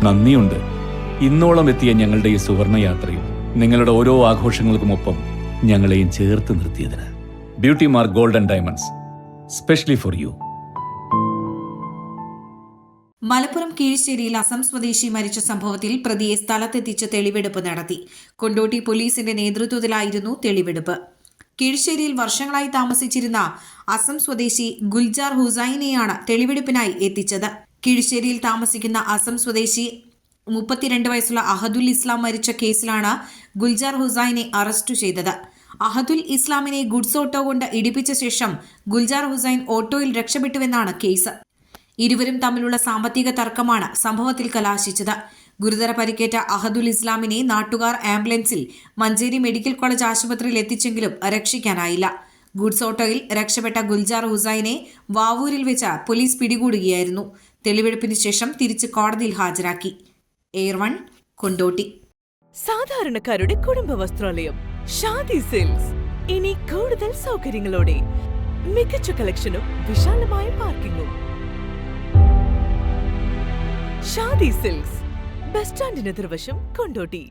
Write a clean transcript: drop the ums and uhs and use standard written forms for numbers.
നന്ദിയുണ്ട്. ഇന്നോളം എത്തിയ ഞങ്ങളുടെ ഈ സുവർണയാത്രയിൽ നിങ്ങളുടെ ഓരോ ആഘോഷങ്ങൾക്കുമൊപ്പം ഞങ്ങളെയും ചേർത്ത് നിർത്തിയതിന്. Beauty Mark gold and diamonds, specially for you. Malappuram കീഴ്ശ്ശേരിയിൽ അസം സ്വദേശി മരിച്ച സംഭവത്തിൽ പ്രതിയെ സ്ഥലത്തെത്തിച്ച് തെളിവെടുപ്പ് നടത്തി. കൊണ്ടോട്ടി പോലീസിന്റെ നേതൃത്വത്തിലായിരുന്നു തെളിവെടുപ്പ്. കീഴ്ശ്ശേരിയിൽ വർഷങ്ങളായി താമസിച്ചിരുന്ന അസം സ്വദേശി ഗുൽജാർ ഹുസൈനെയാണ് തെളിവെടുപ്പിനായി എത്തിച്ചത്. കീഴ്ശ്ശേരിയിൽ താമസിക്കുന്ന അസം സ്വദേശി 32 വയസ്സുള്ള അഹദുൽ ഇസ്ലാം മരിച്ച കേസിലാണ് ഗുൽജാർ ഹുസൈനെ അറസ്റ്റ് ചെയ്തത്. അഹദുൽ ഇസ്ലാമിനെ ഗുഡ്സ് ഓട്ടോ കൊണ്ട് ഇടിപ്പിച്ച ശേഷം ഗുൽജാർ ഹുസൈൻ ഓട്ടോയിൽ രക്ഷപ്പെട്ടുവെന്നാണ് കേസ്. ഇരുവരും തമ്മിലുള്ള സാമ്പത്തിക തർക്കമാണ് സംഭവത്തിൽ കലാശിച്ചത്. ഗുരുതര പരിക്കേറ്റ അഹദുൽ ഇസ്ലാമിനെ നാട്ടുകാർ ആംബുലൻസിൽ മഞ്ചേരി മെഡിക്കൽ കോളേജ് ആശുപത്രിയിൽ എത്തിച്ചെങ്കിലും രക്ഷിക്കാനായില്ല. ഗുഡ്സ് ഓട്ടോയിൽ രക്ഷപ്പെട്ട ഗുൽജാർ ഹുസൈനെ വാവൂരിൽ വെച്ച് പോലീസ് പിടികൂടുകയായിരുന്നു. തെളിവെടുപ്പിന് ശേഷം തിരിച്ച് കോടതിയിൽ ഹാജരാക്കി. എയർ 1 കൊണ്ടോട്ടി. സാധാരണക്കാരുടെ കുടുംബ വസ്ത്രാലയം ഷാദി സിൽക്സ് ഇനി കൂടുതൽ സൗകര്യങ്ങളോടെ മികച്ച കളക്ഷനും വിശാലമായ പാർക്കിംഗും. ഷാദി സിൽക്സ് ബസ് സ്റ്റാൻഡിന് എതിർവശം, കൊണ്ടോട്ടി.